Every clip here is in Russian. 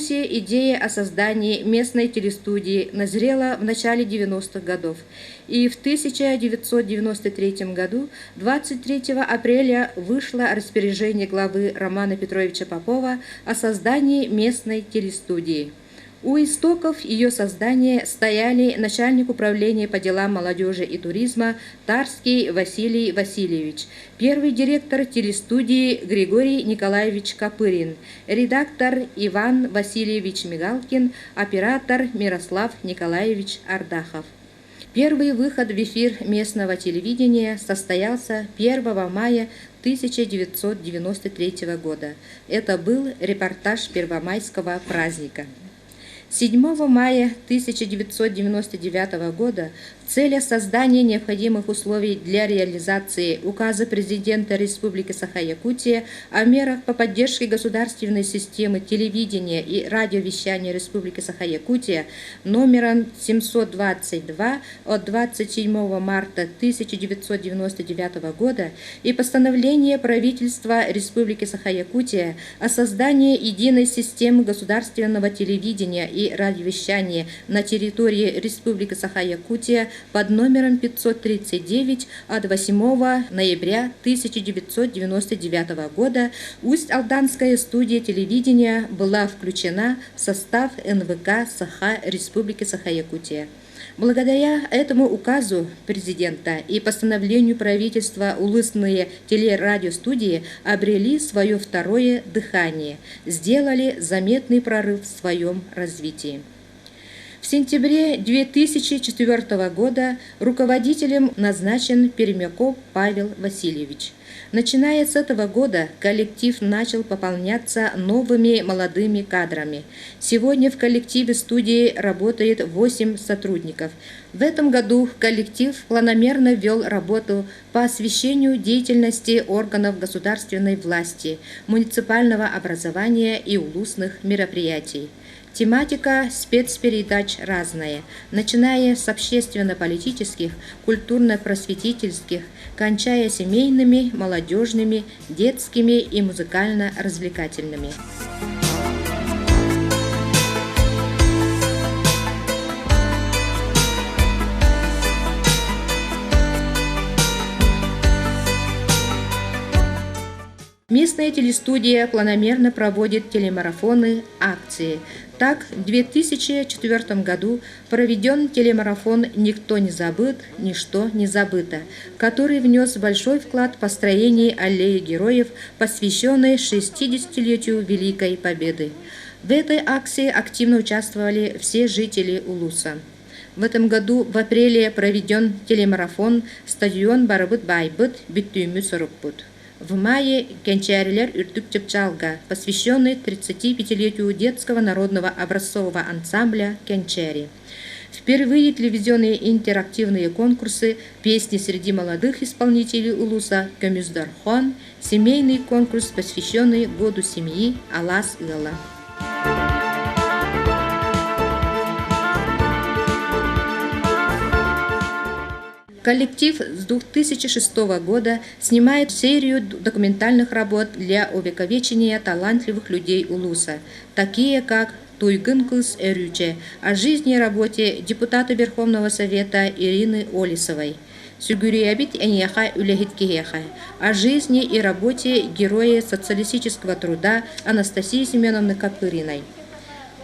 Улусе идея о создании местной телестудии назрела в начале 90-х годов, и в 1993 году, 23 апреля, вышло распоряжение главы Романа Петровича Попова о создании местной телестудии. У истоков ее создания стояли начальник управления по делам молодежи и туризма Тарский Василий Васильевич, первый директор телестудии Григорий Николаевич Копырин, редактор Иван Васильевич Мигалкин, оператор Мирослав Николаевич Ардахов. Первый выход в эфир местного телевидения состоялся 1 мая 1993 года. Это был репортаж первомайского праздника. 7 мая 1999 года в целях создания необходимых условий для реализации указа президента Республики Саха-Якутия о мерах по поддержке государственной системы телевидения и радиовещания Республики Саха-Якутия номером 722 от 27 марта 1999 года и постановление правительства Республики Саха-Якутия о создании единой системы государственного телевидения и радиовещания на территории Республики Саха-Якутия под номером 539 от 8 ноября 1999 года Усть-Алданская студия телевидения была включена в состав НВК Саха Республики Саха-Якутия. Благодаря этому указу президента и постановлению правительства улусные телерадиостудии обрели свое второе дыхание, сделали заметный прорыв в своем развитии. В сентябре 2004 года руководителем назначен Пермяков Павел Васильевич. Начиная с этого года коллектив начал пополняться новыми молодыми кадрами. Сегодня в коллективе студии работает 8 сотрудников. В этом году коллектив планомерно вел работу по освещению деятельности органов государственной власти, муниципального образования и улусных мероприятий. Тематика спецпередач разная, начиная с общественно-политических, культурно-просветительских, кончая семейными, молодежными, детскими и музыкально-развлекательными. Местная телестудия планомерно проводит телемарафоны, акции. Так, в 2004 году проведен телемарафон «Никто не забыт, ничто не забыто», который внес большой вклад в построение аллеи героев, посвященной 60-летию Великой Победы. В этой акции активно участвовали все жители Улуса. В этом году в апреле проведен телемарафон «Стадион Барабыт-Байбыт, Биттюмü Сорукбут». В мае Кенчарилер Үртүк Чепчалга, посвященный 35-летию детского народного образцового ансамбля Кенчари. Впервые телевизионные интерактивные конкурсы «Песни среди молодых исполнителей Улуса» Көмүздархон, семейный конкурс, посвященный году семьи Алас Ыла. Коллектив с 2006 года снимает серию документальных работ для увековечения талантливых людей Улуса, такие как «Туйгын кыз Эрюче» о жизни и работе депутата Верховного Совета Ирины Олисовой, «Сүгүриябит эньяха үлехиткихеха» о жизни и работе героя социалистического труда Анастасии Семеновны Копыриной,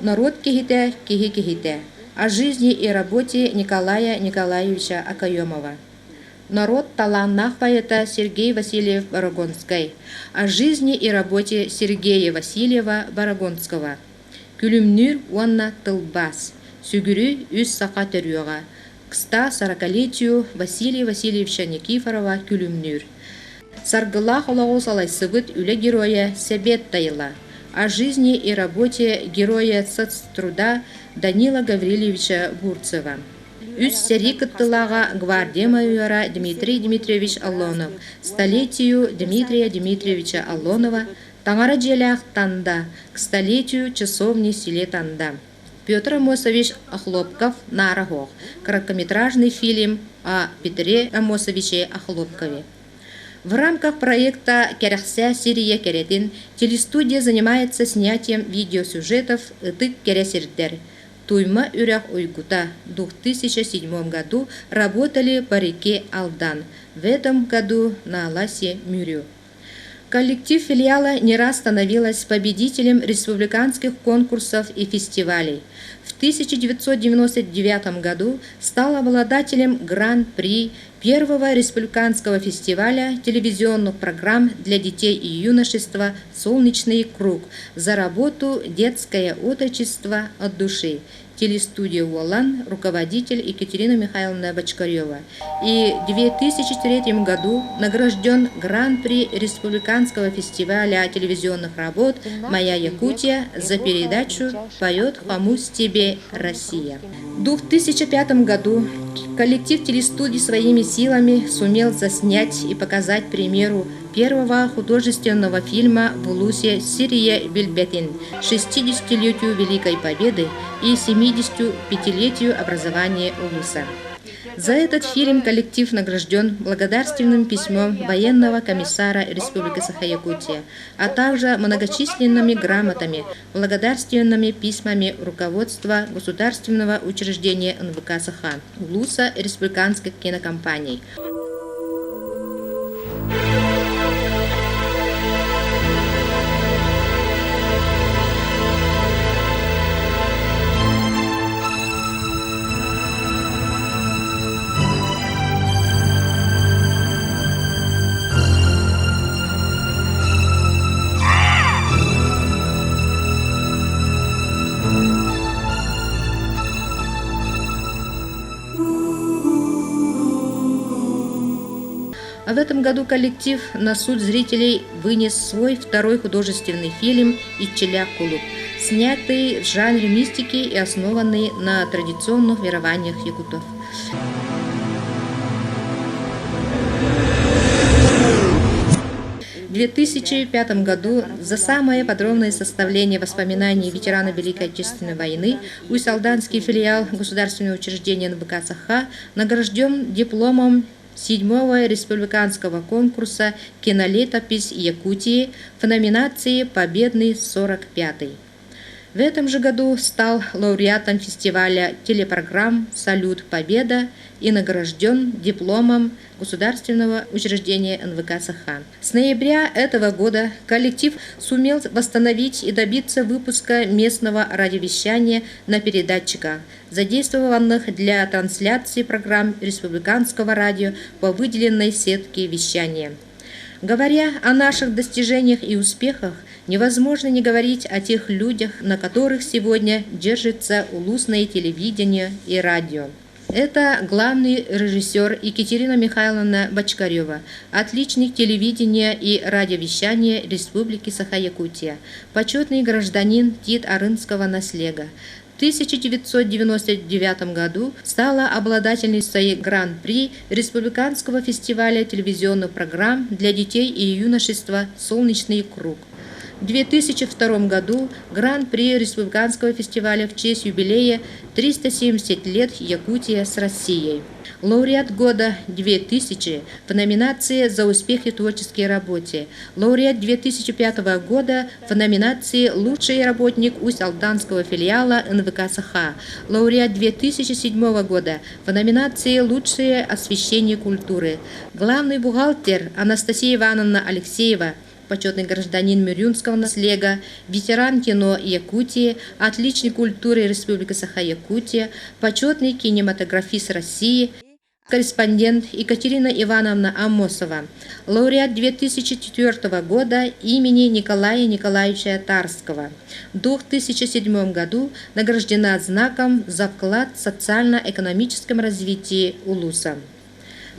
«Народ кихите, кихи кихите» о жизни и работе Николая Николаевича Акаемова. «Народ таланнах поэта Сергей Васильев Барагонской» о жизни и работе Сергея Васильева Барагонского. «Күлүмнүр уанна тылбас» «Сүгүрү үс сака төрюга» к 140-летию Василия Васильевича Никифорова Күлүмнүр. «Саргылах олагу салайсыбыт үле героя Себет Тайла» о жизни и работе героя соцтруда Данила Гаврилевича Бурцева. Үс Серикаттылага гвардия майора Дмитрий Дмитриевич Аллонов, столетию Дмитрия Дмитриевича Аллонова, Таңара Желях Танда, к столетию часовни селе Танда. Петр Амосович Охлопков Нарахох, короткометражный фильм о Петре Амосовиче Охлопкове. В рамках проекта «Керахся Сирия Керетин» телестудия занимается снятием видеосюжетов «Тык Кересердер». Туйма Урях Уйгута в 2007 году работали по реке Алдан, в этом году на Аласе Мюрю. Коллектив филиала не раз становилась победителем республиканских конкурсов и фестивалей. В 1999 году стал обладателем Гран-при первого республиканского фестиваля телевизионных программ для детей и юношества «Солнечный круг» за работу «Детское отрочество от души». Телестудия «Уолан», руководитель Екатерина Михайловна Бочкарева. И в 2003 году награжден Гран-при Республиканского фестиваля телевизионных работ «Моя Якутия» за передачу «Поет Хамус тебе, Россия». В 2005 году коллектив телестудии своими силами сумел заснять и показать премьеру первого художественного фильма в Улусе «Сирия Бильбетин» 60-летию Великой Победы и 75-летию образования Улуса. За этот фильм коллектив награжден благодарственным письмом военного комиссара Республики Саха-Якутия, а также многочисленными грамотами, благодарственными письмами руководства государственного учреждения НВК Саха, Улуса республиканских кинокомпаний. А в этом году коллектив на суд зрителей вынес свой второй художественный фильм «Ичиля Кулуп», снятый в жанре мистики и основанный на традиционных верованиях якутов. В 2005 году за самое подробное составление воспоминаний ветерана Великой Отечественной войны Усть-Алданский филиал государственного учреждения НВК Саха награжден дипломом 7-го республиканского конкурса «Кинолетопись Якутии» в номинации «Победный 45-й». В этом же году стал лауреатом фестиваля телепрограмм «Салют Победа» и награжден дипломом государственного учреждения НВК Саха. С ноября этого года коллектив сумел восстановить и добиться выпуска местного радиовещания на передатчиках, задействованных для трансляции программ республиканского радио по выделенной сетке вещания. Говоря о наших достижениях и успехах, невозможно не говорить о тех людях, на которых сегодня держится улусное телевидение и радио. Это главный режиссер Екатерина Михайловна Бочкарева, отличник телевидения и радиовещания Республики Саха-Якутия, почетный гражданин Тит-Арынского наслега. В 1999 году стала обладательницей Гран-при Республиканского фестиваля телевизионных программ для детей и юношества «Солнечный круг». В 2002 году Гран-при Республиканского фестиваля в честь юбилея 370 лет Якутия с Россией. Лауреат года 2000 в номинации «За успехи в творческой работе». Лауреат 2005 года в номинации «Лучший работник Усть-Алданского филиала НВК Саха». Лауреат 2007 года в номинации «Лучшее освещение культуры». Главный бухгалтер Анастасия Ивановна Алексеева, почетный гражданин Мюрюнского наслега, ветеран кино Якутии, отличник культуры Республики Саха-Якутия, почетный кинематографист России, корреспондент Екатерина Ивановна Амосова, лауреат 2004 года имени Николая Николаевича Тарского. В 2007 году награждена знаком за вклад в социально-экономическом развитии Улуса.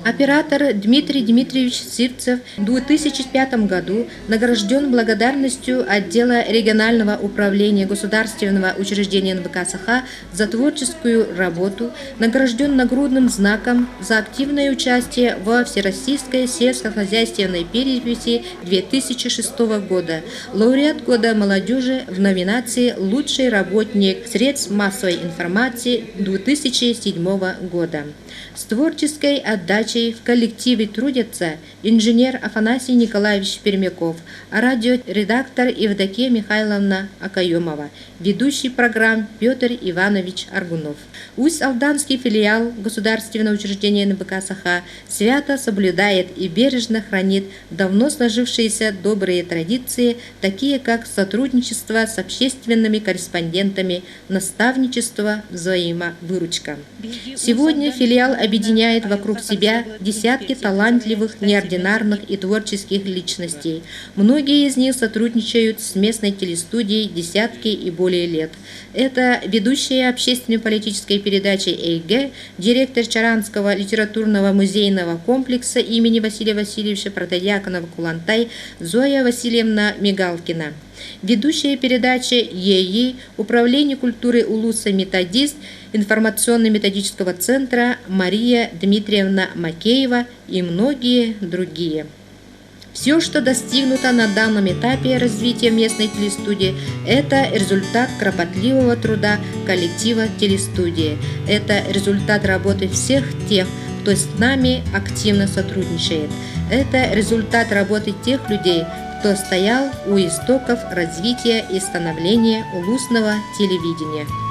Оператор Дмитрий Дмитриевич Сивцев в 2005 году награжден благодарностью отдела регионального управления государственного учреждения НВК Саха за творческую работу, награжден нагрудным знаком за активное участие во Всероссийской сельскохозяйственной переписи 2006 года, лауреат года молодежи в номинации «Лучший работник средств массовой информации» 2007 года. С творческой отдачей передачей в коллективе трудятся инженер Афанасий Николаевич Пермяков, радиоредактор Евдокия Михайловна Акаемова, ведущий программ Петр Иванович Аргунов. Усть-Алданский филиал Государственного учреждения НБК Саха свято соблюдает и бережно хранит давно сложившиеся добрые традиции, такие как сотрудничество с общественными корреспондентами, наставничество, взаимовыручка. Сегодня филиал объединяет вокруг себя десятки талантливых, неординарных и творческих личностей. Многие из них сотрудничают с местной телестудией десятки и более лет. Это ведущая общественно-политической передачи ЭйГ, директор Чаранского литературного музейного комплекса имени Василия Васильевича Протодиаконова Кулантай Зоя Васильевна Мигалкина. Ведущая передачи ЕИ Управление культуры Улуса методист информационно-методического центра Мария Дмитриевна Макеева и многие другие. Все, что достигнуто на данном этапе развития местной телестудии, это результат кропотливого труда коллектива телестудии. Это результат работы всех тех, кто с нами активно сотрудничает. Это результат работы тех людей, кто стоял у истоков развития и становления улусного телевидения.